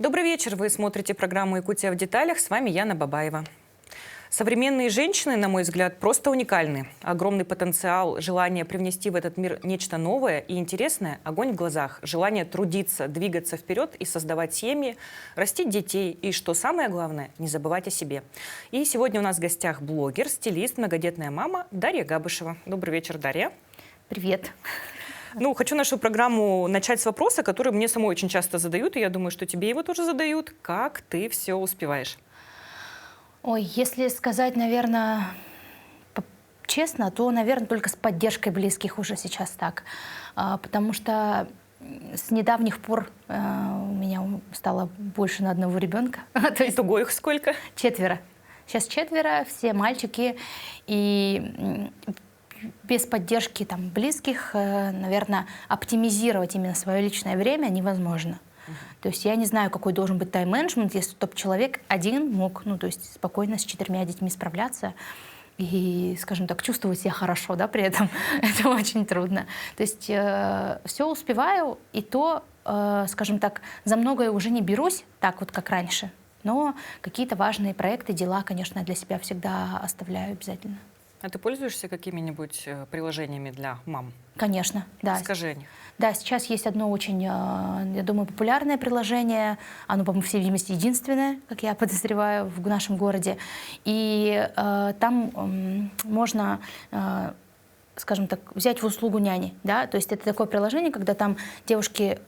Добрый вечер. Вы смотрите программу «Якутия в деталях». С вами Яна Бабаева. Современные женщины, на мой взгляд, просто уникальны. Огромный потенциал, желание привнести в этот мир нечто новое и интересное, огонь в глазах, желание трудиться, двигаться вперед и создавать семьи, растить детей и, что самое главное, не забывать о себе. И сегодня у нас в гостях блогер, стилист, многодетная мама Дарья Габышева. Добрый вечер, Дарья. Привет. Ну, хочу нашу программу начать с вопроса, который мне самой очень часто задают, и я думаю, что тебе его тоже задают. Как ты все успеваешь? Ой, если сказать, наверное, честно, то, наверное, только с поддержкой близких уже сейчас так. Потому что с недавних пор у меня стало больше на одного ребенка. Итого их сколько? 4. Сейчас 4, все мальчики. И без поддержки там, близких, наверное, оптимизировать именно свое личное время невозможно. То есть я не знаю, какой должен быть тайм-менеджмент, если человек один мог, то есть спокойно с 4 детьми справляться и, скажем так, чувствовать себя хорошо, да, при этом. Это очень трудно. То есть все успеваю, и то, скажем так, за многое уже не берусь, так вот, как раньше. Но какие-то важные проекты, дела, конечно, для себя всегда оставляю обязательно. А ты пользуешься какими-нибудь приложениями для мам? Конечно, да. Скажи о них. Да, сейчас есть одно очень, я думаю, популярное приложение. Оно, по-моему, всей видимости, единственное, как я подозреваю, в нашем городе. И там можно, скажем так, взять в услугу няни. Да? То есть это такое приложение, когда там девушки,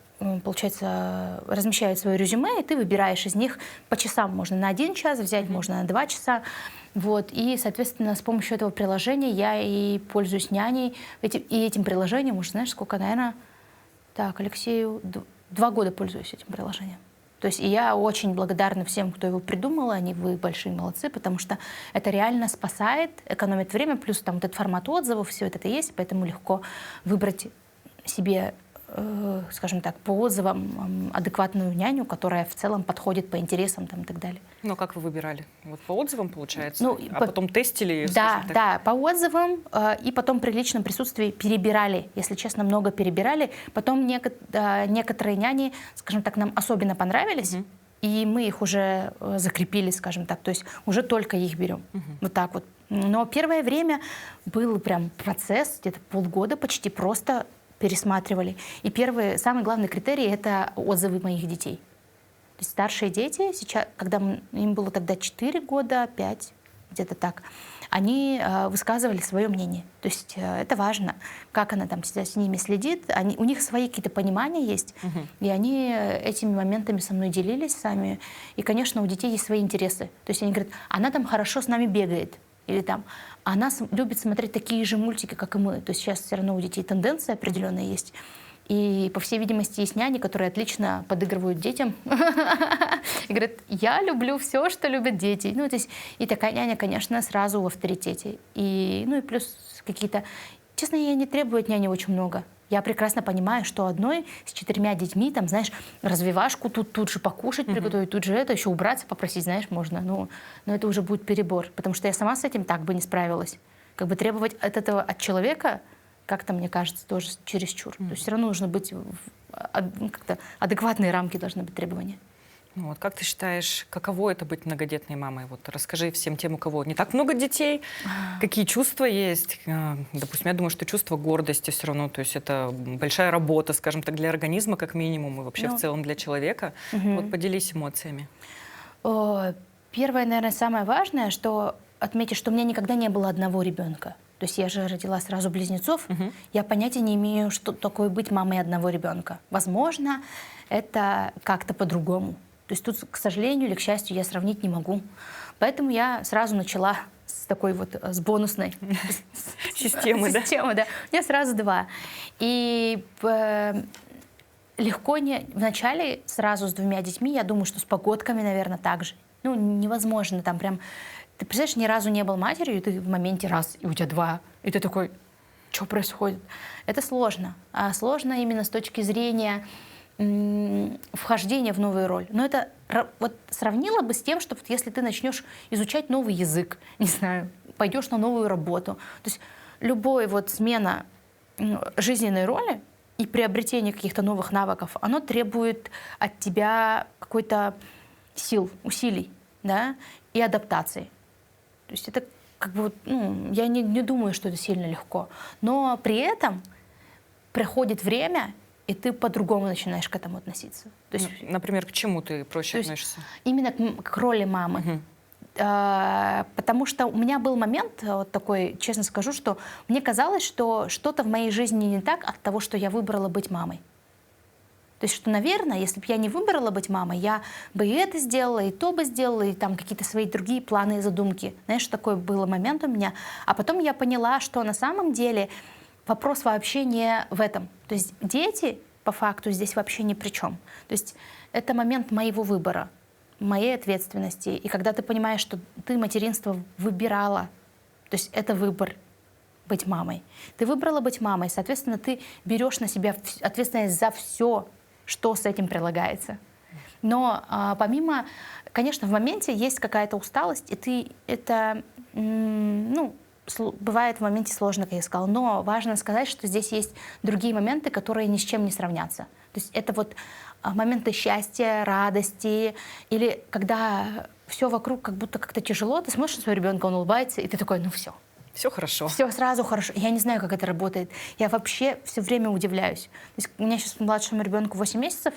получается, размещают свое резюме, и ты выбираешь из них по часам. Можно на 1 час взять, можно на 2 часа. Вот. И, соответственно, с помощью этого приложения я и пользуюсь няней. И этим приложением уже, знаешь, сколько, наверное... Так, Алексею 2 года пользуюсь этим приложением. То есть и я очень благодарна всем, кто его придумал, вы большие молодцы, потому что это реально спасает, экономит время, плюс там вот этот формат отзывов, все это есть, поэтому легко выбрать себе, скажем так, по отзывам адекватную няню, которая в целом подходит по интересам там, и так далее. Но как вы выбирали? Вот по отзывам, получается? Потом тестили? Да, по отзывам, и потом при личном присутствии перебирали. Если честно, много перебирали. Потом некоторые няни, скажем так, нам особенно понравились, и мы их уже закрепили, скажем так. То есть уже только их берем. Вот так вот. Но первое время был прям процесс, где-то полгода почти просто пересматривали. И самый главный критерий — это отзывы моих детей. То есть старшие дети, сейчас, когда им было тогда 4 года, 5, где-то так, они высказывали свое мнение. То есть это важно, как она там с ними следит. У них свои какие-то понимания есть, и они этими моментами со мной делились сами. И, конечно, у детей есть свои интересы. То есть они говорят, она там хорошо с нами бегает. Или там, она любит смотреть такие же мультики, как и мы. То есть сейчас все равно у детей тенденция определенная есть. И, по всей видимости, есть няни, которые отлично подыгрывают детям. И говорят, я люблю все, что любят дети. Ну, то есть, и такая няня, конечно, сразу в авторитете. И плюс какие-то... Честно, я не требую от няни очень много. Я прекрасно понимаю, что одной с 4 детьми, там, знаешь, развивашку тут же покушать, приготовить, тут же это, еще убраться попросить, знаешь, можно. Но это уже будет перебор, потому что я сама с этим так бы не справилась. Как бы требовать от человека, как-то, мне кажется, тоже чересчур. То есть все равно нужно быть, как-то адекватные рамки должны быть требования. Вот, как ты считаешь, каково это быть многодетной мамой? Вот расскажи всем тем, у кого не так много детей, какие чувства есть. Допустим, я думаю, что чувство гордости все равно, то есть это большая работа, скажем так, для организма как минимум, и вообще в целом для человека. Вот поделись эмоциями. Первое, наверное, самое важное, что отметить, что у меня никогда не было одного ребенка. То есть я же родила сразу близнецов. Я понятия не имею, что такое быть мамой одного ребенка. Возможно, это как-то по-другому. То есть тут, к сожалению или к счастью, я сравнить не могу. Поэтому я сразу начала с такой вот, с бонусной системы, да? Да. У меня сразу 2. И легко вначале сразу с 2 детьми, я думаю, что с погодками, наверное, так же. Невозможно там прям... Ты представляешь, ни разу не был матерью, и ты в моменте раз, и у тебя 2. И ты такой, что происходит? Это сложно. А сложно именно с точки зрения вхождения в новую роль. Но это вот сравнила бы с тем, что вот если ты начнешь изучать новый язык, не знаю, пойдешь на новую работу. То есть любая вот смена жизненной роли, и и приобретение каких-то новых навыков, оно требует от тебя какой-то сил, усилий, да, и адаптации. То есть это как бы, ну, я не думаю, что это сильно легко. Но при этом приходит время, и ты по-другому начинаешь к этому относиться. То есть, например, к чему ты проще относишься? Именно к роли мамы. Потому что у меня был момент вот такой, честно скажу, что мне казалось, что что-то в моей жизни не так от того, что я выбрала быть мамой. То есть, что, наверное, если бы я не выбрала быть мамой, я бы и это сделала, и то бы сделала, и там какие-то свои другие планы и задумки. Знаешь, такой был момент у меня. А потом я поняла, что на самом деле вопрос вообще не в этом. То есть дети, по факту, здесь вообще ни при чем. То есть это момент моего выбора, моей ответственности. И когда ты понимаешь, что ты материнство выбирала, то есть это выбор быть мамой. Ты выбрала быть мамой, соответственно, ты берешь на себя ответственность за все, что с этим прилагается. Но помимо, конечно, в моменте есть какая-то усталость, и ты это, ну, бывает в моменте сложно, как я сказала, но важно сказать, что здесь есть другие моменты, которые ни с чем не сравнятся. То есть это вот моменты счастья, радости, или когда все вокруг как будто как-то тяжело, ты смотришь на своего ребенка, он улыбается, и ты такой, ну все. Все хорошо. Все сразу хорошо. Я не знаю, как это работает. Я вообще все время удивляюсь. То есть у меня сейчас младшему ребенку 8 месяцев,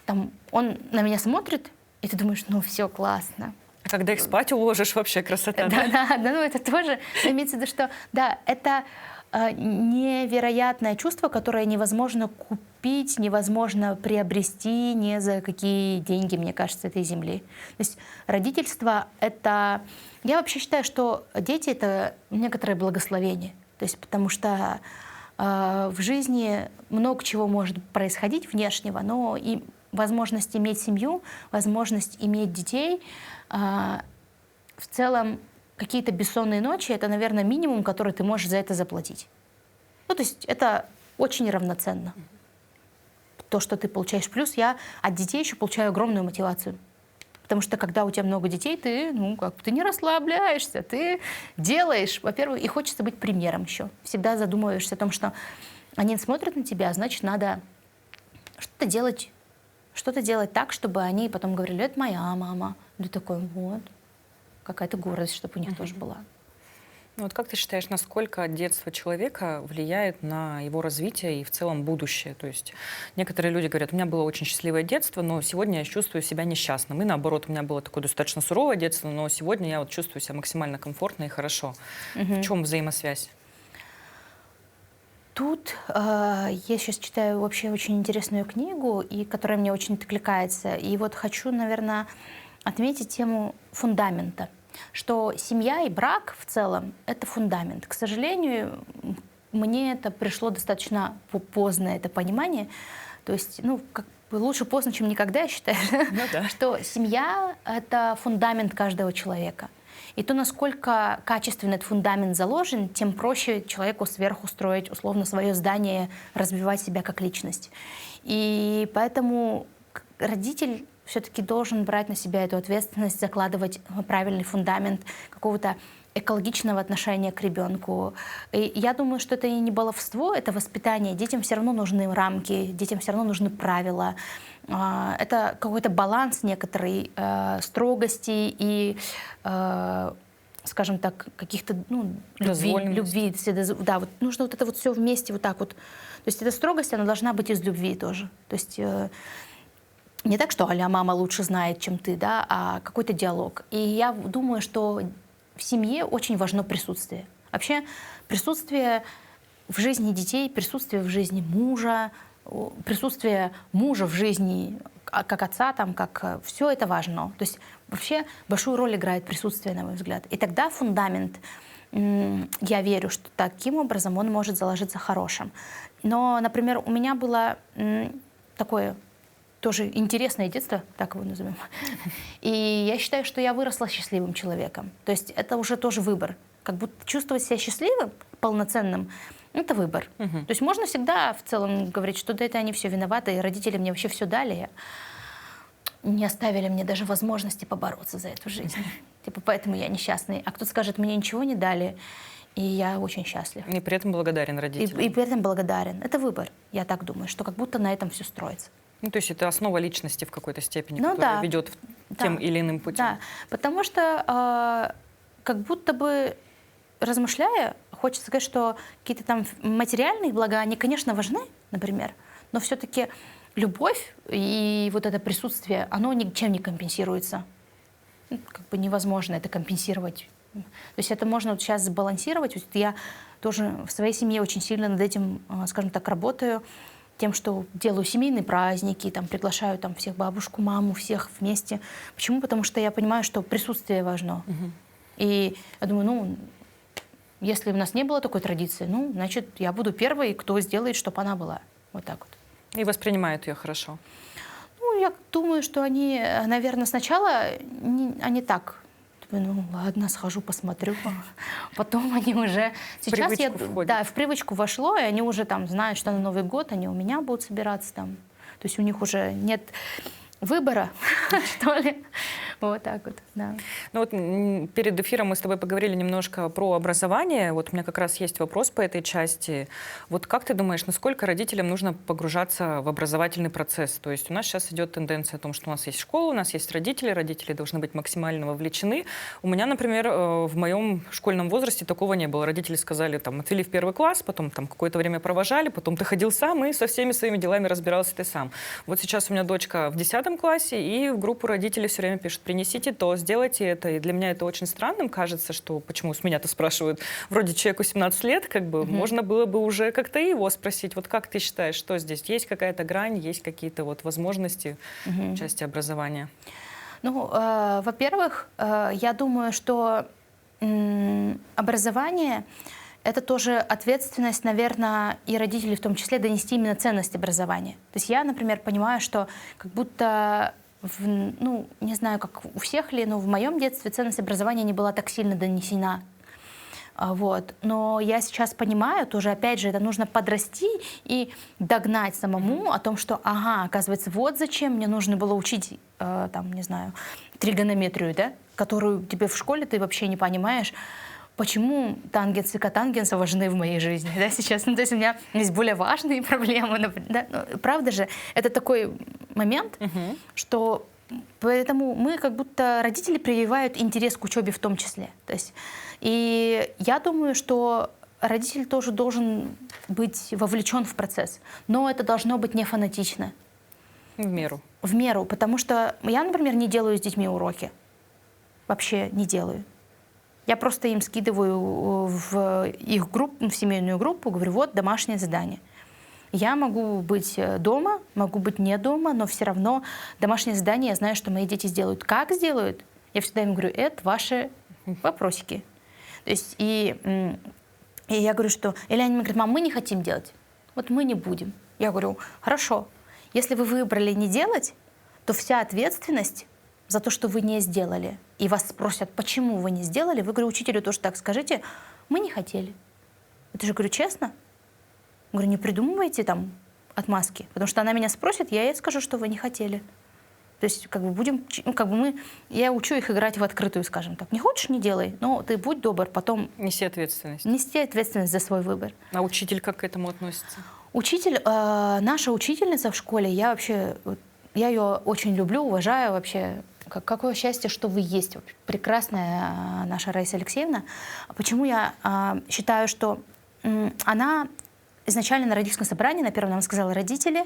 там, он на меня смотрит, и ты думаешь, ну все классно. А когда их спать уложишь, вообще красота. Да, ну это тоже имеется в виду, что да, это невероятное чувство, которое невозможно купить, невозможно приобрести ни за какие деньги, мне кажется, этой земли. То есть родительство — это... Я вообще считаю, что дети — это некоторое благословение. То есть потому что в жизни много чего может происходить внешнего, но и возможность иметь семью, возможность иметь детей, в целом какие-то бессонные ночи — это, наверное, минимум, который ты можешь за это заплатить. Ну, то есть это очень равноценно. То, что ты получаешь. Плюс я от детей еще получаю огромную мотивацию. Потому что когда у тебя много детей, ты, ну, как ты не расслабляешься, ты делаешь, во-первых, и хочется быть примером еще. Всегда задумываешься о том, что они смотрят на тебя, значит, надо что-то делать так, чтобы они потом говорили, это моя мама. Ты такой, вот. Какая-то гордость, чтобы у них тоже была. Ну, вот как ты считаешь, насколько детство человека влияет на его развитие и в целом будущее? То есть некоторые люди говорят, у меня было очень счастливое детство, но сегодня я чувствую себя несчастным. И наоборот, у меня было такое достаточно суровое детство, но сегодня я вот чувствую себя максимально комфортно и хорошо. В чем взаимосвязь? Тут я сейчас читаю вообще очень интересную книгу, и которая мне очень откликается. И вот хочу, наверное, отметить тему фундамента. Что семья и брак в целом — это фундамент. К сожалению, мне это пришло достаточно поздно, это понимание. То есть, ну, как бы лучше поздно, чем никогда, я считаю, Ну, да. что семья — это фундамент каждого человека. И то, насколько качественно этот фундамент заложен, тем проще человеку сверху строить условно свое здание, развивать себя как личность. И поэтому родитель все-таки должен брать на себя эту ответственность, закладывать правильный фундамент какого-то экологичного отношения к ребенку. И я думаю, что это и не баловство, это воспитание. Детям все равно нужны рамки, детям все равно нужны правила. Это какой-то баланс некоторой строгости и, скажем так, каких-то любви. Да, вот нужно вот это вот все вместе вот так вот. То есть эта строгость, она должна быть из любви тоже. То есть не так, что а-ля мама лучше знает, чем ты, да, а какой-то диалог. И я думаю, что в семье очень важно присутствие. Вообще присутствие в жизни детей, присутствие в жизни мужа, присутствие мужа в жизни как отца, там, как все это важно. То есть вообще большую роль играет присутствие, на мой взгляд. И тогда фундамент, я верю, что таким образом он может заложиться хорошим. Но, например, у меня было такое тоже интересное детство, так его назовем. И я считаю, что я выросла счастливым человеком. То есть это уже тоже выбор. Как будто чувствовать себя счастливым, полноценным, это выбор. То есть можно всегда в целом говорить, что да, это они все виноваты, и родители мне вообще все дали, не оставили мне даже возможности побороться за эту жизнь. Типа, поэтому я несчастный. А кто-то скажет, мне ничего не дали, И я очень счастлив. И при этом благодарен родителям. И при этом благодарен. Это выбор, я так думаю, что как будто на этом все строится. Ну, то есть это основа личности в какой-то степени, Ну, которая да. ведет тем или иным путем. Да, потому что как будто бы, размышляя, хочется сказать, что какие-то там материальные блага, они, конечно, важны, например, но все-таки любовь и вот это присутствие, оно ничем не компенсируется. Ну, как бы невозможно это компенсировать. То есть это можно вот сейчас сбалансировать. Вот я тоже в своей семье очень сильно над этим, скажем так, работаю, тем, что делаю семейные праздники, там, приглашаю там, всех бабушку, маму, всех вместе. Почему? Потому что я понимаю, что присутствие важно. И я думаю, ну, если у нас не было такой традиции, ну, значит, я буду первой, кто сделает, чтобы она была. Вот так вот. И воспринимают ее хорошо. Ну, я думаю, что они, наверное, сначала они так. Ну, ладно, схожу, посмотрю. Потом они уже... Сейчас в привычку вошло, и они уже там знают, что на Новый год они у меня будут собираться там. То есть у них уже нет выбора, что ли. Вот так вот, да. Ну вот перед эфиром мы с тобой поговорили немножко про образование. Вот у меня как раз есть вопрос по этой части. Вот как ты думаешь, насколько родителям нужно погружаться в образовательный процесс? То есть у нас сейчас идет тенденция о том, что у нас есть школа, у нас есть родители должны быть максимально вовлечены. У меня, например, в моем школьном возрасте такого не было. Родители сказали, там, отвели в 1 класс, потом там какое-то время провожали, потом ты ходил сам и со всеми своими делами разбирался ты сам. Вот сейчас у меня дочка в 10 классе, и в группу родителей все время пишут: принесите то, сделайте это. И для меня это очень странным кажется, что почему с меня-то спрашивают, вроде человеку 17 лет, как бы можно было бы уже как-то его спросить, вот как ты считаешь, что здесь? Есть какая-то грань, есть какие-то вот возможности в части образования? Ну, во-первых, я думаю, что образование — это тоже ответственность, наверное, и родителей в том числе донести именно ценность образования. То есть я, например, понимаю, что как будто, ну, не знаю, как у всех ли, но в моем детстве ценность образования не была так сильно донесена. Вот. Но я сейчас понимаю, тоже, опять же, это нужно подрасти и догнать самому о том, что, ага, оказывается, вот зачем мне нужно было учить, там, не знаю, тригонометрию, да, которую тебе в школе ты вообще не понимаешь. Почему тангенс и котангенс важны в моей жизни, да, сейчас? Ну, то есть у меня есть более важные проблемы, да? Ну, правда же, это такой момент, что поэтому мы как будто родители прививают интерес к учебе в том числе. То есть, и я думаю, что родитель тоже должен быть вовлечен в процесс, но это должно быть не фанатично. В меру. В меру, потому что я, например, не делаю с детьми уроки. Вообще не делаю. Я просто им скидываю в их группу, в семейную группу, говорю, вот домашнее задание. Я могу быть дома, могу быть не дома, но все равно домашнее задание я знаю, что мои дети сделают. Как сделают? Я всегда им говорю, это ваши вопросики. То есть, и я говорю, что... Или они мне говорят, мам, мы не хотим делать. Вот мы не будем. Я говорю, хорошо. Если вы выбрали не делать, то вся ответственность за то, что вы не сделали, и вас спросят, почему вы не сделали, вы, говорю, учителю тоже так скажите, мы не хотели. Это же, говорю, честно. Говорю, не придумывайте там отмазки, потому что она меня спросит, я ей скажу, что вы не хотели. То есть как бы будем, ну, как бы я учу их играть в открытую, скажем так. Не хочешь — не делай, но ты будь добр, потом... Неси ответственность. Нести ответственность за свой выбор. А учитель как к этому относится? Учитель, наша учительница в школе, я ее очень люблю, уважаю вообще. Какое счастье, что вы есть. Прекрасная наша Раиса Алексеевна. Почему я считаю, что она изначально на родительском собрании на первом нам сказала: родители,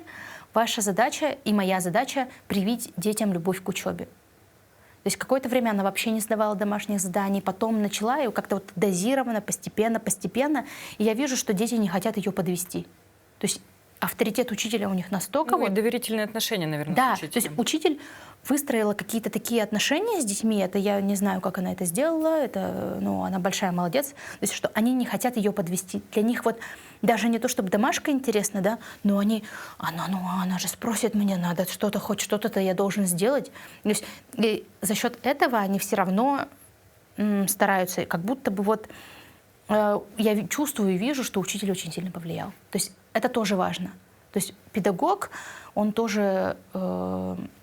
ваша задача и моя задача — привить детям любовь к учебе. То есть какое-то время она вообще не сдавала домашних заданий, потом начала и как-то вот дозированно, постепенно. И я вижу, что дети не хотят ее подвести. То есть авторитет учителя у них настолько... Ну, и доверительные отношения, наверное, да, с учителем. то есть учитель выстроила какие-то такие отношения с детьми. Это я не знаю, как она это сделала. Это, ну, она большая молодец. То есть, что они не хотят ее подвести. Для них вот даже не то, чтобы домашка интересна, да, но она же спросит меня, надо что-то, хоть что-то я должен сделать. То есть, и за счет этого они все равно стараются, как будто бы вот я чувствую и вижу, что учитель очень сильно повлиял. То есть это тоже важно. То есть педагог, он тоже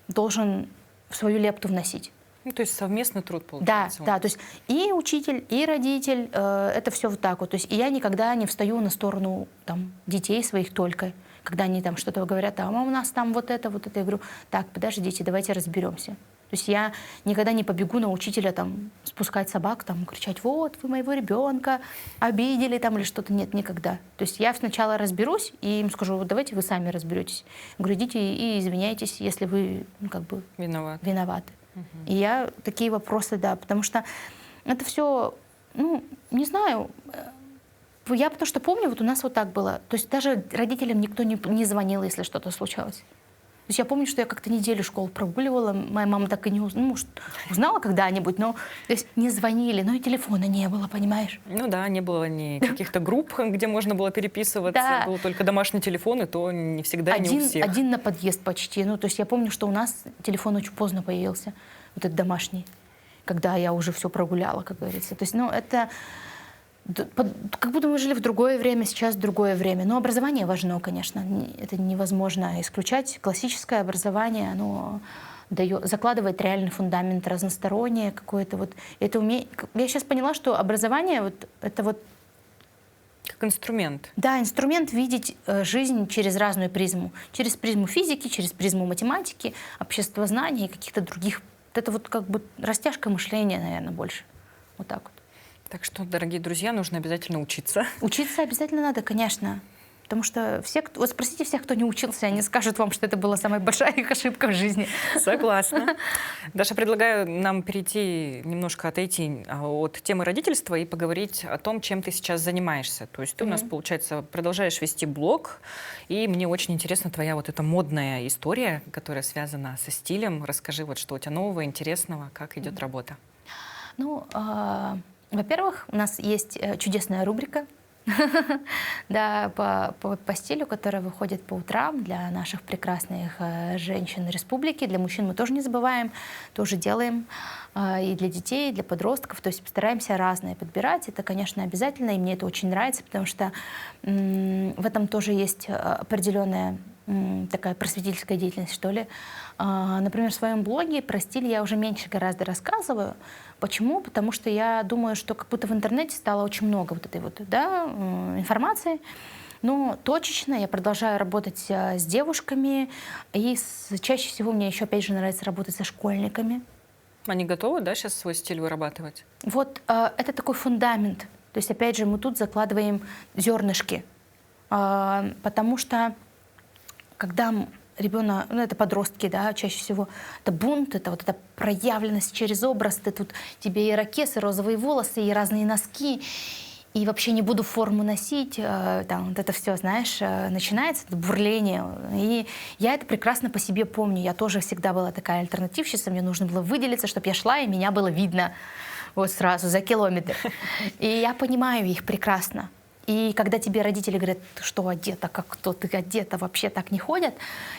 должен свою лепту вносить. Ну, то есть совместный труд Да, получается. да, то есть и учитель, и родитель, это все вот так вот. То есть и я никогда не встаю на сторону там, детей своих только, когда они там что-то говорят, а у нас там вот это. Я говорю, так, подождите, давайте разберемся. То есть я никогда не побегу на учителя там спускать собак, там кричать, вот вы моего ребенка обидели там или что-то. Нет, никогда. То есть я сначала разберусь и им скажу, вот давайте вы сами разберетесь. Говорю, идите и извиняйтесь, если вы как бы виноваты. И я такие вопросы, да, потому что это все, ну, не знаю, я потому что помню, вот у нас вот так было. То есть даже родителям никто не звонил, если что-то случалось. То есть я помню, что я как-то неделю школу прогуливала, моя мама так и не узнала, ну, может, узнала когда-нибудь, но то есть не звонили, но и телефона не было, понимаешь? Ну да, не было ни каких-то групп, где можно было переписываться, Да. был только домашний телефон, и то не всегда, не у всех. Один на подъезд почти. Ну, то есть я помню, что у нас телефон очень поздно появился, вот этот домашний, когда я уже все прогуляла, как говорится. То есть, ну, это как будто мы жили в другое время, сейчас другое время. Но образование важно, конечно. Это невозможно исключать. Классическое образование, оно закладывает реальный фундамент, разностороннее какое-то. Вот это Я сейчас поняла, что образование вот, это вот Как инструмент. да, инструмент видеть жизнь через разную призму. Через призму физики, через призму математики, обществознания и каких-то других. Это вот как бы растяжка мышления, наверное, больше. Вот так вот. Так что, дорогие друзья, нужно обязательно учиться. Учиться обязательно надо, конечно. Потому что вот спросите всех, кто не учился, они скажут вам, что это была самая большая их ошибка в жизни. Согласна. Даша, предлагаю нам отойти от темы родительства и поговорить о том, чем ты сейчас занимаешься. То есть ты у нас, получается, продолжаешь вести блог, и мне очень интересна твоя вот эта модная история, которая связана со стилем. Расскажи, вот что у тебя нового, интересного, как идет работа. Ну, во-первых, у нас есть чудесная рубрика да, по стилю, которая выходит по утрам для наших прекрасных женщин республики. Для мужчин мы тоже не забываем, тоже делаем. И для детей, и для подростков. То есть стараемся разные подбирать. Это, конечно, обязательно, и мне это очень нравится, потому что в этом тоже есть определенная такая просветительская деятельность, что ли. Например, в своем блоге про стиль я уже меньше гораздо рассказываю. Почему? Потому что я думаю, что как будто в интернете стало очень много вот этой вот, да, информации. Но точечно я продолжаю работать с девушками, и чаще всего мне еще, опять же, нравится работать со школьниками. Они готовы, да, сейчас свой стиль вырабатывать? Вот это такой фундамент. То есть, опять же, мы тут закладываем зернышки. Потому что когда ребенок, ну это подростки, да, чаще всего это бунт, это вот эта проявленность через образ, ты тут, тебе и ирокез, и розовые волосы, и разные носки, и вообще не буду форму носить, там вот это все, знаешь, начинается это бурление. И я это прекрасно по себе помню. Я тоже всегда была такая альтернативщица, мне нужно было выделиться, чтобы я шла, и меня было видно вот сразу за километр. И я понимаю их прекрасно. И когда тебе родители говорят, ты что одета, как кто ты одета, вообще так не ходят,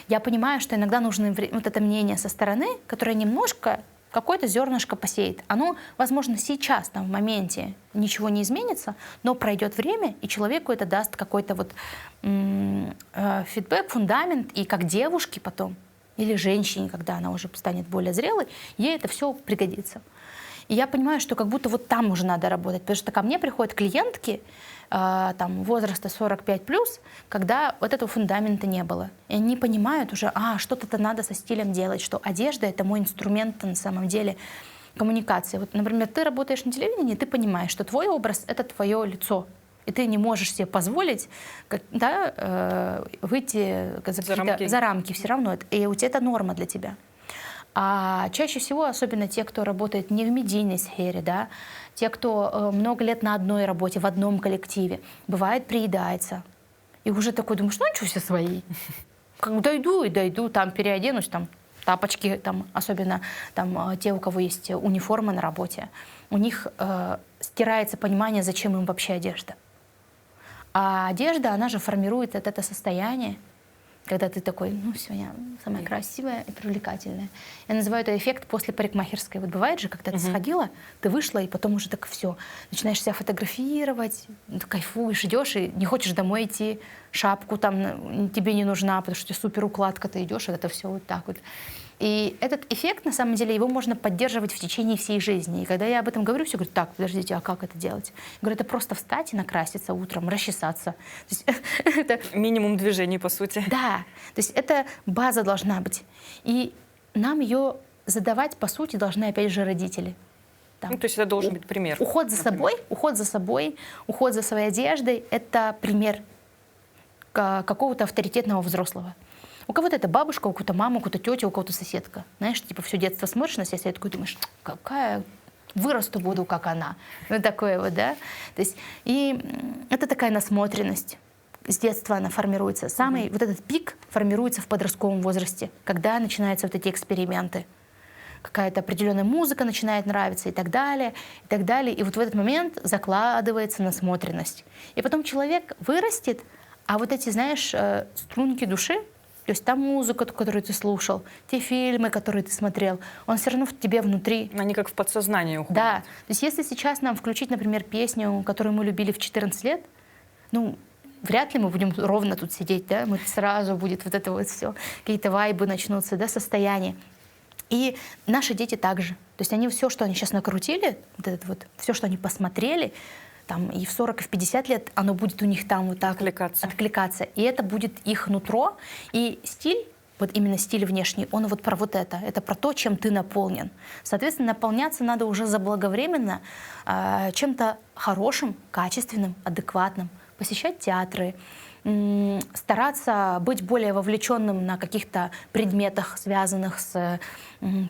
я понимаю, что иногда нужно вот это мнение со стороны, которое немножко какое-то зернышко посеет. Оно, возможно, сейчас, там, в моменте ничего не изменится, но пройдет время, и человеку это даст какой-то вот фидбэк, фундамент, и как девушке потом, или женщине, когда она уже станет более зрелой, ей это все пригодится. И я понимаю, что как будто вот там уже надо работать, потому что ко мне приходят клиентки там, возраста 45+, когда вот этого фундамента не было. И они понимают уже, что-то надо со стилем делать, что одежда — это мой инструмент на самом деле коммуникации. Вот, например, ты работаешь на телевидении, ты понимаешь, что твой образ — это твое лицо. И ты не можешь себе позволить выйти за рамки все равно. И у тебя это норма для тебя. А чаще всего, особенно те, кто работает не в медийной сфере, да, те, кто много лет на одной работе, в одном коллективе, бывает, приедается. И уже такой думаешь, ну ничего, все свои. Как дойду, там переоденусь, там тапочки, там, особенно там, те, у кого есть униформа на работе, у них стирается понимание, зачем им вообще одежда. А одежда, она же формирует это состояние, когда ты такой, ну все, я самая красивая и привлекательная. Я называю это эффект после парикмахерской. Вот бывает же, когда ты сходила, ты вышла, и потом уже так все. Начинаешь себя фотографировать, кайфуешь, идешь, и не хочешь домой идти, шапку там тебе не нужна, потому что тебе супер укладка, ты идешь, это все вот так вот. И этот эффект, на самом деле, его можно поддерживать в течение всей жизни. И когда я об этом говорю, все говорят: так, подождите, а как это делать? Я говорю: это просто встать и накраситься утром, расчесаться. То есть, это... Минимум движений, по сути. Да, то есть это база должна быть. И нам ее задавать, по сути, должны, опять же, родители. Ну, то есть это должен быть пример. Уход за собой, уход за своей одеждой — это пример какого-то авторитетного взрослого. У кого-то это бабушка, у кого-то мама, у кого-то тетя, у кого-то соседка. Знаешь, типа все детство смотришь на себя и такой думаешь: какая вырасту буду, как она. Ну, такое вот, да. То есть, и это такая насмотренность. С детства она формируется. Самый вот этот пик формируется в подростковом возрасте, когда начинаются вот эти эксперименты. Какая-то определенная музыка начинает нравиться и так далее, и так далее. И вот в этот момент закладывается насмотренность. И потом человек вырастет, а вот эти, знаешь, струнки души, то есть та музыка, которую ты слушал, те фильмы, которые ты смотрел, он все равно в тебе внутри. Они как в подсознание уходят. Да. То есть если сейчас нам включить, например, песню, которую мы любили в 14 лет, ну, вряд ли мы будем ровно тут сидеть, да, мы сразу будет вот это вот все, какие-то вайбы начнутся, да, состояния. И наши дети также. То есть они все, что они сейчас накрутили, вот это вот, все, что они посмотрели, там и в 40, и в 50 лет оно будет у них там вот так откликаться. И это будет их нутро. И стиль, вот именно стиль внешний, он вот про вот это. Это про то, чем ты наполнен. Соответственно, наполняться надо уже заблаговременно чем-то хорошим, качественным, адекватным. Посещать театры, стараться быть более вовлеченным на каких-то предметах, связанных с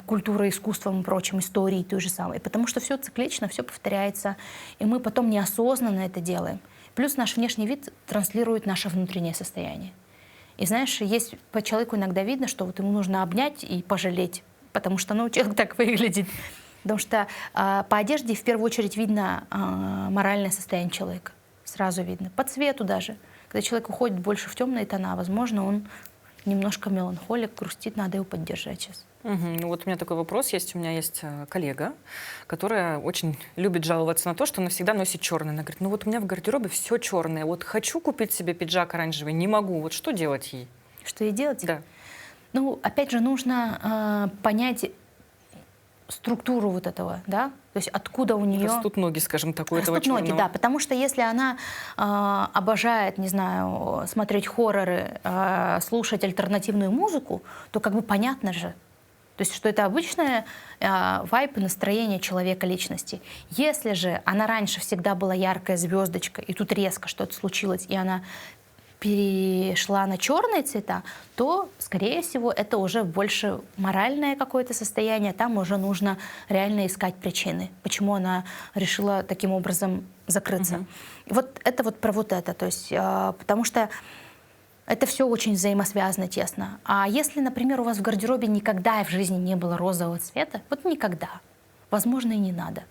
культурой, искусством и прочим, историей той же самой. Потому что все циклично, все повторяется, и мы потом неосознанно это делаем. Плюс наш внешний вид транслирует наше внутреннее состояние. И знаешь, есть по человеку иногда видно, что вот ему нужно обнять и пожалеть, потому что, ну, человек так выглядит. Потому что по одежде в первую очередь видно моральное состояние человека. Сразу видно. По цвету даже. Когда человек уходит больше в темные тона, возможно, он немножко меланхолик, грустит, надо его поддержать сейчас. Ну вот у меня такой вопрос есть. У меня есть коллега, которая очень любит жаловаться на то, что она всегда носит черное. Она говорит: ну вот у меня в гардеробе все черное. Вот хочу купить себе пиджак оранжевый, не могу. Вот что делать ей? Что ей делать? Да. Ну, опять же, нужно понять структуру вот этого, да? То есть откуда у нее... Растут ноги, скажем так, у этого Растут ноги, черного. да, потому что если она обожает, не знаю, смотреть хорроры, слушать альтернативную музыку, то как бы понятно же, то есть что это обычное вайб и настроение человека, личности. Если же она раньше всегда была яркая звездочка, и тут резко что-то случилось, и она перешла на черные цвета, то, скорее всего, это уже больше моральное какое-то состояние. Там уже нужно реально искать причины, почему она решила таким образом закрыться. И вот это вот про вот это. То есть, потому что это все очень взаимосвязано, тесно. А если, например, у вас в гардеробе никогда в жизни не было розового цвета, вот никогда, возможно, и не надо.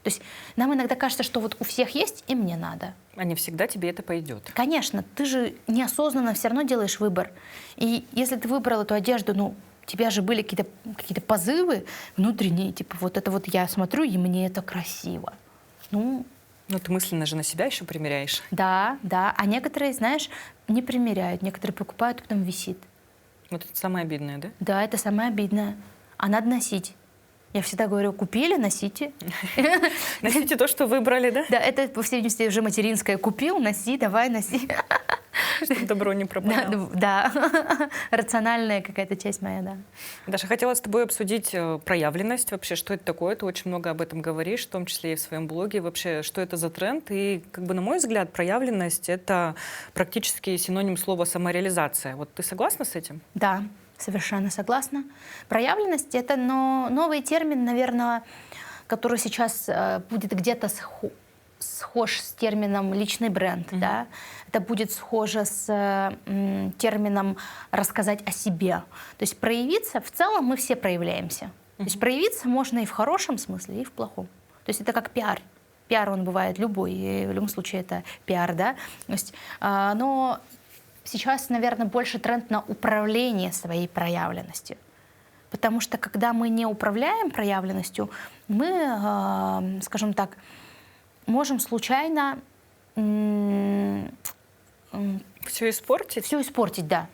То есть нам иногда кажется, что вот у всех есть, и мне надо. А не всегда тебе это пойдет. Конечно, ты же неосознанно все равно делаешь выбор. И если ты выбрал эту одежду, ну, у тебя же были какие-то позывы внутренние, типа вот это вот я смотрю, и мне это красиво. Ну, ты мысленно же на себя еще примеряешь. да, да. А некоторые, знаешь, не примеряют, некоторые покупают, а потом висит. Вот это самое обидное, да? Да, это самое обидное. А надо носить. Я всегда говорю: купили, носите. Носите то, что выбрали, да? Да, это, по всей видимости, уже материнское. Купил, носи, давай, носи. Чтобы добро не пропадало. Да, рациональная какая-то часть моя, да. Даша, хотела с тобой обсудить проявленность вообще, что это такое. Ты очень много об этом говоришь, в том числе и в своем блоге. Вообще, что это за тренд? И, как бы, на мой взгляд, проявленность — это практически синоним слова самореализация. Вот ты согласна с этим? Да, совершенно согласна. Проявленность — это новый термин, наверное, который сейчас будет где-то схож с термином «личный бренд». Да? Это будет схоже с термином «рассказать о себе». То есть проявиться, в целом мы все проявляемся. То есть проявиться можно и в хорошем смысле, и в плохом. То есть это как пиар. Пиар, он бывает любой, и в любом случае это пиар, да. То есть, но сейчас, наверное, больше тренд на управление своей проявленностью. Потому что когда мы не управляем проявленностью, мы, скажем так, можем случайно все испортить? Все испортить, да.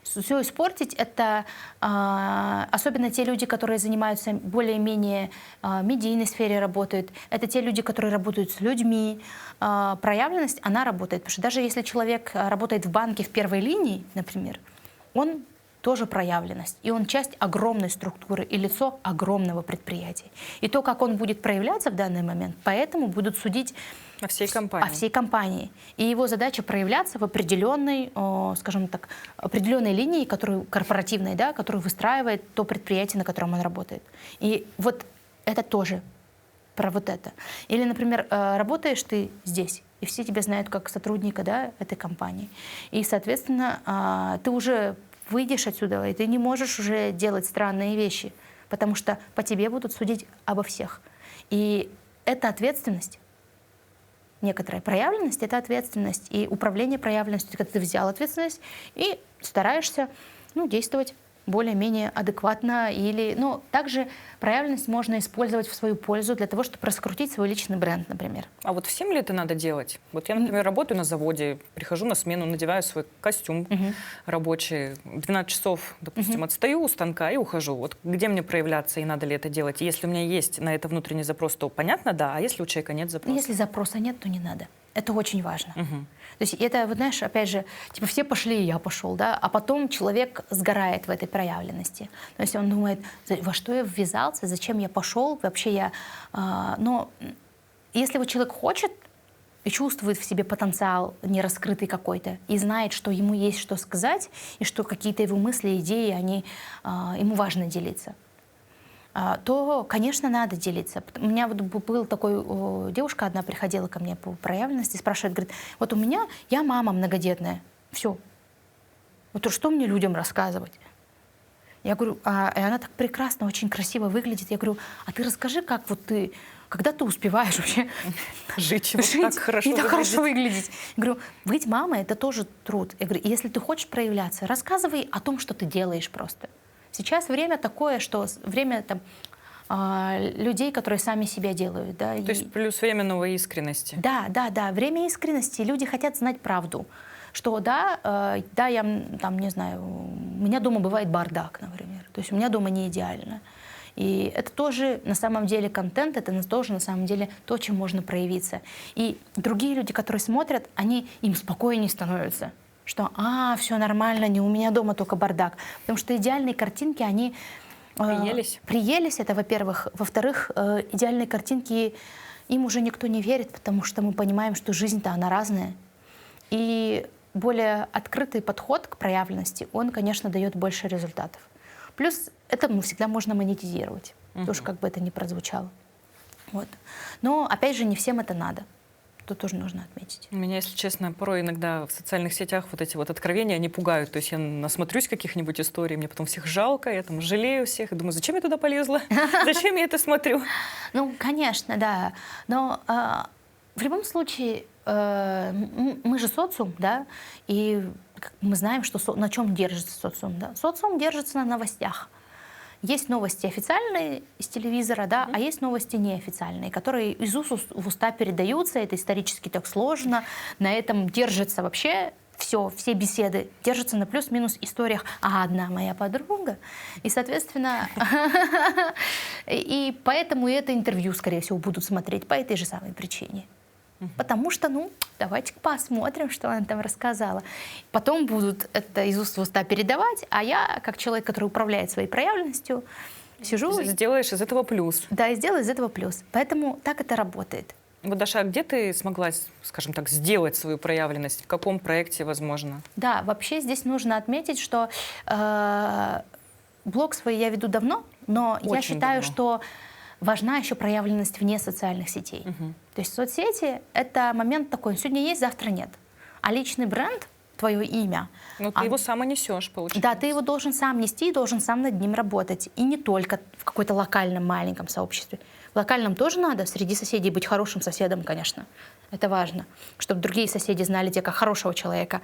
Все испортить — это особенно те люди, которые занимаются более-менее медийной сфере, работают. Это те люди, которые работают с людьми. Проявленность, она работает. Потому что даже если человек работает в банке в первой линии, например, он тоже проявленность. И он часть огромной структуры и лицо огромного предприятия. И то, как он будет проявляться в данный момент, поэтому будут судить О всей компании. о всей компании. И его задача проявляться в определенной, скажем так, определенной линии, которую корпоративной, да, которую выстраивает то предприятие, на котором он работает. И вот это тоже про вот это. Или, например, работаешь ты здесь, и все тебя знают как сотрудника, да, этой компании. И, соответственно, ты уже выйдешь отсюда, и ты не можешь уже делать странные вещи, потому что по тебе будут судить обо всех. И это ответственность. Некоторая проявленность — это ответственность. И управление проявленностью, когда ты взял ответственность и стараешься действовать более-менее адекватно. Но также проявленность можно использовать в свою пользу для того, чтобы раскрутить свой личный бренд, например. А вот всем ли это надо делать? Вот я, например, работаю на заводе, прихожу на смену, надеваю свой костюм рабочий, 12 часов, допустим, отстаю у станка и ухожу. Вот где мне проявляться и надо ли это делать? И если у меня есть на это внутренний запрос, то понятно, да, а если у человека нет запроса? Если запроса нет, то не надо. Это очень важно. То есть это, вот знаешь, опять же, типа все пошли, и я пошел, да, а потом человек сгорает в этой проявленности. То есть он думает, во что я ввязался, зачем я пошел, вообще я... Но если вот человек хочет и чувствует в себе потенциал нераскрытый какой-то, и знает, что ему есть что сказать, и что какие-то его мысли, идеи, ему важно делиться, то, конечно, надо делиться. У меня вот был такой, девушка одна приходила ко мне по проявленности, спрашивает, говорит, вот я мама многодетная, все. Вот что мне людям рассказывать? Я говорю, и она так прекрасно, очень красиво выглядит. Я говорю, а ты расскажи, когда ты успеваешь вообще жить так хорошо, и так хорошо выглядеть. Я говорю, быть мамой — это тоже труд. Я говорю, если ты хочешь проявляться, рассказывай о том, что ты делаешь просто. Сейчас время такое, что время людей, которые сами себя делают. Да, то есть плюс время новой искренности. Да, время искренности. Люди хотят знать правду. Что я там, не знаю, у меня дома бывает бардак, например. То есть у меня дома не идеально. И это тоже на самом деле контент, это тоже на самом деле то, чем можно проявиться. И другие люди, которые смотрят, им спокойнее становятся. Что, все нормально, не у меня дома только бардак. Потому что идеальные картинки, они... Приелись? Приелись, это во-первых. Во-вторых, идеальные картинки, им уже никто не верит, потому что мы понимаем, что жизнь-то она разная. И более открытый подход к проявленности, он, конечно, дает больше результатов. Плюс это всегда можно монетизировать. Тоже как бы это ни прозвучало. Вот. Но, опять же, не всем это надо. То тоже нужно отметить. Меня, если честно, порой иногда в социальных сетях вот эти вот откровения, они пугают. То есть я насмотрюсь каких-нибудь историй, мне потом всех жалко, я там жалею всех, и думаю, зачем я туда полезла? Зачем я это смотрю? Конечно, да. Но в любом случае мы же социум, да, и мы знаем, что на чем держится социум. Да? Социум держится на новостях. Есть новости официальные из телевизора, да, а есть новости неофициальные, которые из уст в уста передаются, это исторически так сложно, на этом держится вообще все беседы держатся на плюс-минус историях. Одна моя подруга. И, соответственно, и поэтому и это интервью, скорее всего, будут смотреть по этой же самой причине. Потому что, давайте посмотрим, что она там рассказала. Потом будут это из уст в уста передавать, а я, как человек, который управляет своей проявленностью, сижу... Сделаешь из этого плюс. Да, и сделаю из этого плюс. Поэтому так это работает. Вот, Даша, а где ты смогла, скажем так, сделать свою проявленность? В каком проекте, возможно? Да, вообще здесь нужно отметить, что блог свой я веду давно, но я считаю, что важна еще проявленность вне социальных сетей. То есть соцсети — это момент такой, сегодня есть, завтра нет. А личный бренд, твое имя... Ну, ты его сам и несешь, получается. Да, ты его должен сам нести, должен сам над ним работать. И не только в какой-то локальном маленьком сообществе. В локальном тоже надо среди соседей быть хорошим соседом, конечно. Это важно, чтобы другие соседи знали тебя как хорошего человека.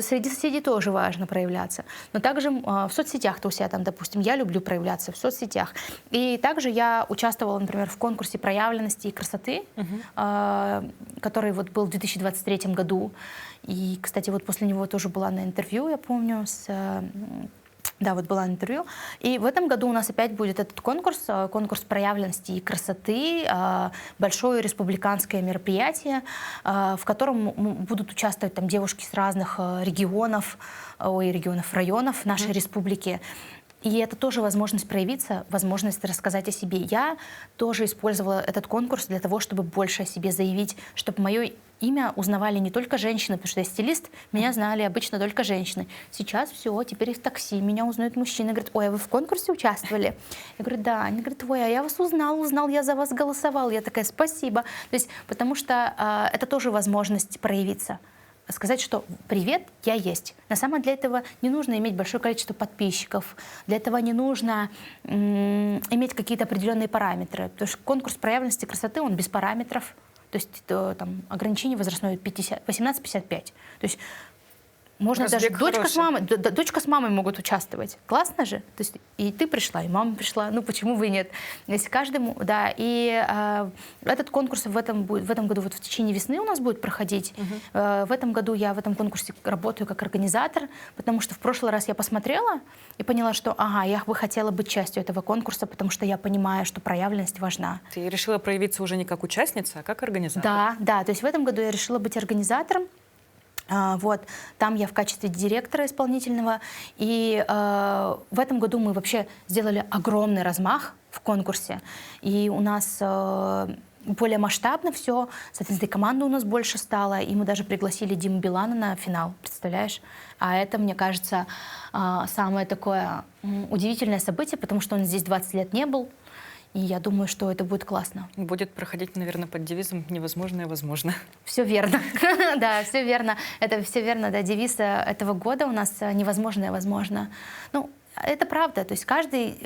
Среди соседей тоже важно проявляться. Но также в соцсетях-то у себя там, допустим, я люблю проявляться в соцсетях. И также я участвовала, например, в конкурсе проявленности и красоты, который вот был в 2023 году. И, кстати, вот после него тоже была на интервью, я помню, да, вот была на интервью. И в этом году у нас опять будет этот конкурс, конкурс проявленности и красоты, большое республиканское мероприятие, в котором будут участвовать там девушки с разных регионов, районов нашей республики. И это тоже возможность проявиться, возможность рассказать о себе. Я тоже использовала этот конкурс для того, чтобы больше о себе заявить, чтобы мое имя узнавали не только женщины, потому что я стилист, меня знали обычно только женщины. Сейчас все, теперь и в такси меня узнают мужчины. Говорят: ой, а вы в конкурсе участвовали? Я говорю: да. Они говорят: ой, а я вас узнал, я за вас голосовал. Я такая: спасибо. То есть, потому что это тоже возможность проявиться. Сказать, что привет, я есть. На самом деле для этого не нужно иметь большое количество подписчиков, для этого не нужно иметь какие-то определенные параметры. Потому что конкурс проявленности красоты, он без параметров. То есть там ограничение возрастное 18-55. То есть можно Разбег даже хороший. дочка с мамой могут участвовать. Классно же? То есть и ты пришла, и мама пришла. Ну почему бы и нет? Если каждому, да. И этот конкурс в этом году вот в течение весны у нас будет проходить. В этом году я в этом конкурсе работаю как организатор, потому что в прошлый раз я посмотрела и поняла, что я бы хотела быть частью этого конкурса, потому что я понимаю, что проявленность важна. Ты решила проявиться уже не как участница, а как организатор? Да. То есть в этом году я решила быть организатором. Вот, там я в качестве директора исполнительного. И в этом году мы вообще сделали огромный размах в конкурсе. И у нас более масштабно все. Соответственно, и команда у нас больше стала. И мы даже пригласили Диму Билана на финал, представляешь? А это, мне кажется, самое такое удивительное событие, потому что он здесь 20 лет не был. И я думаю, что это будет классно. Будет проходить, наверное, под девизом «Невозможное возможно». Все верно. Да, все верно. Это все верно. Да, девиз этого года у нас «Невозможное возможно». Ну, это правда. То есть каждый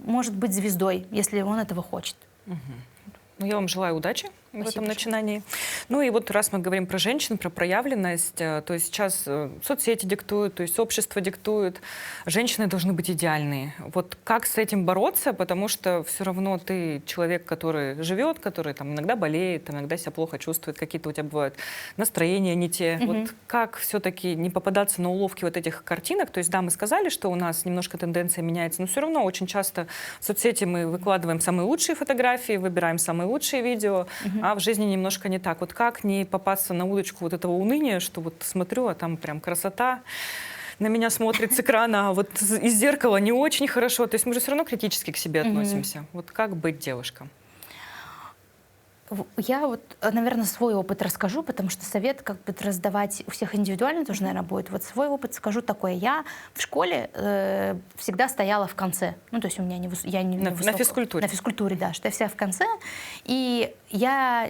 может быть звездой, если он этого хочет. Ну, я вам желаю удачи в этом Спасибо начинании. Ну и вот раз мы говорим про женщин, про проявленность, то есть сейчас соцсети диктуют, то есть общество диктует, женщины должны быть идеальные. Вот как с этим бороться, потому что все равно ты человек, который живет, который там иногда болеет, иногда себя плохо чувствует, какие-то у тебя бывают настроения не те. Вот как все-таки не попадаться на уловки вот этих картинок? То есть да, мы сказали, что у нас немножко тенденция меняется, но все равно очень часто в соцсети мы выкладываем самые лучшие фотографии, выбираем самые лучшие видео, а в жизни немножко не так. Вот как не попасться на удочку вот этого уныния, что вот смотрю, а там прям красота, на меня смотрит с экрана, а вот из зеркала не очень хорошо. То есть мы же все равно критически к себе относимся. Вот как быть девушкам? Я вот, наверное, свой опыт расскажу, потому что совет как бы раздавать у всех индивидуально тоже, наверное, будет. Вот свой опыт скажу такой. Я в школе всегда стояла в конце. Ну, то есть у меня я не на физкультуре. На физкультуре, да, что я вся в конце. И я,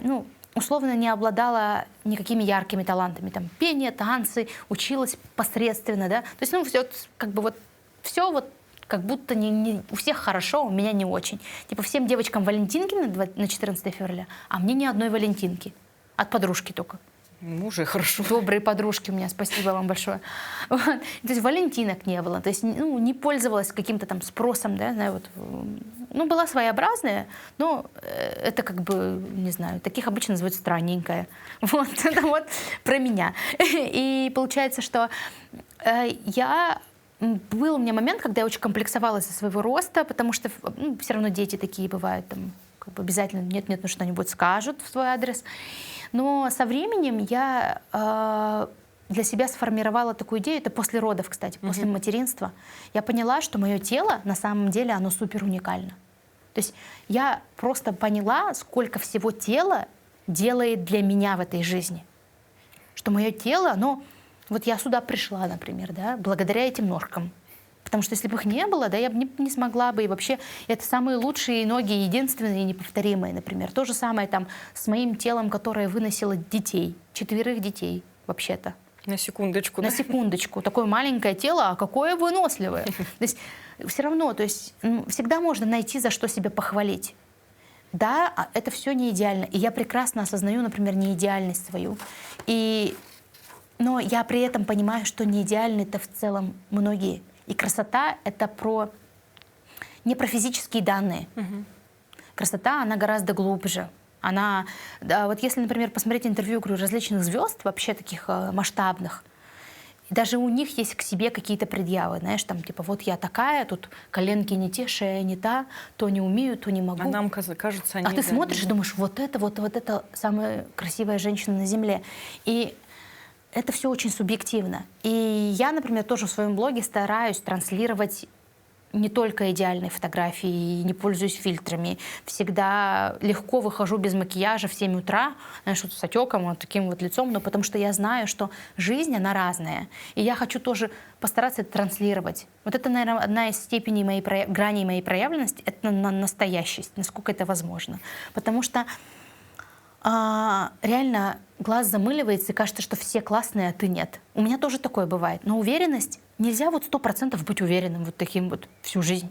условно не обладала никакими яркими талантами. Там пение, танцы, училась посредственно, да. То есть, все как бы все как будто не у всех хорошо, у меня не очень. Типа всем девочкам валентинки на 14 февраля, а мне ни одной валентинки. От подружки только. Ну, уже хорошо. Добрые подружки у меня, спасибо вам большое. Вот. То есть валентинок не было, то есть не пользовалась каким-то там спросом, да, знаю, была своеобразная, но это как бы, не знаю, таких обычно называют странненькая. Вот, это вот про меня. И получается, что был у меня момент, когда я очень комплексовала из-за своего роста, потому что все равно дети такие бывают, там, как бы обязательно нет, что-нибудь скажут в свой адрес. Но со временем я для себя сформировала такую идею, это после родов, кстати, после материнства. Я поняла, что мое тело, на самом деле, оно супер уникально. То есть я просто поняла, сколько всего тело делает для меня в этой жизни. Что мое тело, вот я сюда пришла, например, да, благодаря этим ножкам. Потому что если бы их не было, да, я бы не смогла бы. И вообще это самые лучшие ноги, единственные и неповторимые, например. То же самое там с моим телом, которое выносило детей, 4 детей вообще-то. На секундочку. На секундочку. Такое маленькое тело, а какое выносливое. То есть все равно, то есть всегда можно найти, за что себя похвалить. да, это все не идеально. И я прекрасно осознаю, например, неидеальность свою. Но я при этом понимаю, что не идеальны-то в целом многие. И красота — это не про физические данные. Красота, она гораздо глубже. Да, вот если, например, посмотреть интервью, говорю, различных звезд, вообще таких масштабных, даже у них есть к себе какие-то предъявы, знаешь, там типа вот я такая, тут коленки не те, шея не та, то не умею, то не могу. А нам кажется, они... А ты смотришь и думаешь, вот это самая красивая женщина на Земле. И это все очень субъективно. И я, например, тоже в своем блоге стараюсь транслировать не только идеальные фотографии, не пользуюсь фильтрами. Всегда легко выхожу без макияжа в 7 утра, знаешь, вот с отеком, вот таким вот лицом, но потому что я знаю, что жизнь, она разная. И я хочу тоже постараться это транслировать. Вот это, наверное, одна из степеней граней моей проявленности — это настоящесть, насколько это возможно. Потому что реально глаз замыливается, и кажется, что все классные, а ты нет. У меня тоже такое бывает. Но уверенность, нельзя вот 100% быть уверенным вот таким вот всю жизнь.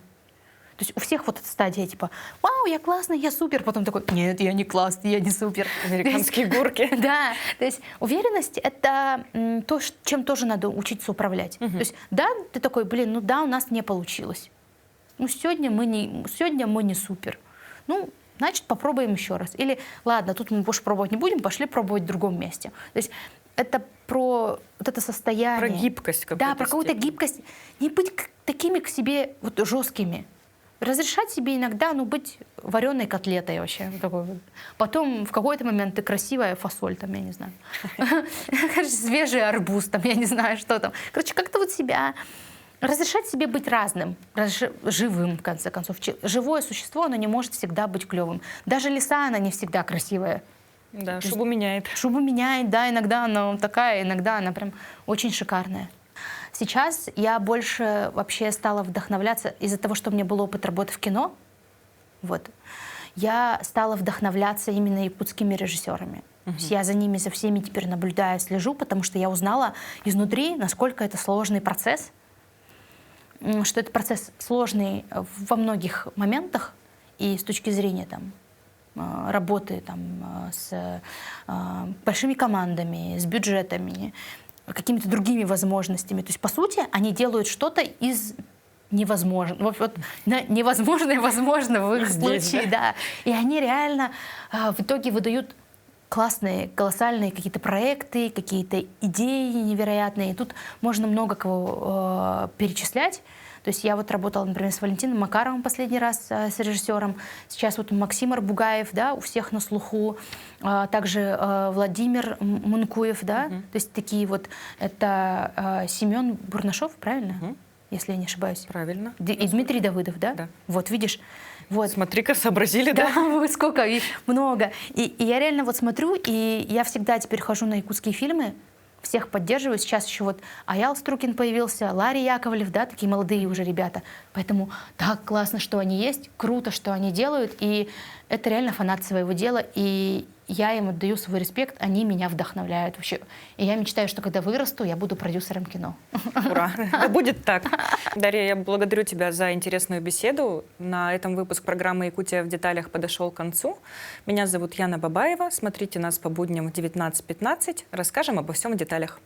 То есть у всех вот эта стадия типа «Вау, я классный, я супер», потом такой «Нет, я не классный, я не супер». Американские горки. Да, то есть уверенность — это то, чем тоже надо учиться управлять. То есть да, ты такой, блин, ну да, у нас не получилось. Ну сегодня мы не супер. Ну, значит, попробуем еще раз. Или, ладно, тут мы больше пробовать не будем, пошли пробовать в другом месте. То есть это про вот это состояние. Про гибкость какую-то. Да, про какую-то гибкость. Не быть такими к себе вот жесткими. Разрешать себе иногда, быть вареной котлетой вообще. Такой вот. Потом в какой-то момент ты красивая фасоль, там, я не знаю. Свежий арбуз, там, я не знаю, что там. Короче, как-то вот себя... Разрешать себе быть разным, живым, в конце концов. Живое существо, оно не может всегда быть клевым. Даже лиса, она не всегда красивая. Да, шубу меняет. Шубу меняет, да, иногда она такая, иногда она прям очень шикарная. Сейчас я больше вообще стала вдохновляться из-за того, что у меня был опыт работы в кино. Вот. Я стала вдохновляться именно якутскими режиссерами. Я за ними, за всеми теперь наблюдаю, слежу, потому что я узнала изнутри, насколько это сложный процесс, что это процесс сложный во многих моментах и с точки зрения работы с большими командами, с бюджетами, какими-то другими возможностями. То есть, по сути, они делают что-то из невозможного. Вот невозможное возможно в их случае, да. И они реально в итоге выдают классные, колоссальные какие-то проекты, какие-то идеи невероятные. И тут можно много кого перечислять. То есть я вот работала, например, с Валентином Макаровым последний раз, с режиссером. Сейчас вот Максим Арбугаев, да, у всех на слуху. Также Владимир Мункуев, да. То есть такие вот, это Семен Бурнашов, правильно? Если я не ошибаюсь. Правильно. И Дмитрий Давыдов, да? Да. Вот, видишь. Вот. Смотри-ка, сообразили, да? да? Вот сколько, и много. И я реально вот смотрю, и я всегда теперь хожу на якутские фильмы, всех поддерживаю. Сейчас еще вот Аял Струкин появился, Ларри Яковлев, да, такие молодые уже ребята. Поэтому так классно, что они есть, круто, что они делают, и это реально фанат своего дела, и я им отдаю свой респект, они меня вдохновляют вообще. И я мечтаю, что когда вырасту, я буду продюсером кино. Ура! Да будет так. Дарья, я благодарю тебя за интересную беседу. На этом выпуск программы «Якутия в деталях» подошел к концу. Меня зовут Яна Бабаева. Смотрите нас по будням в 19:15. Расскажем обо всем в деталях.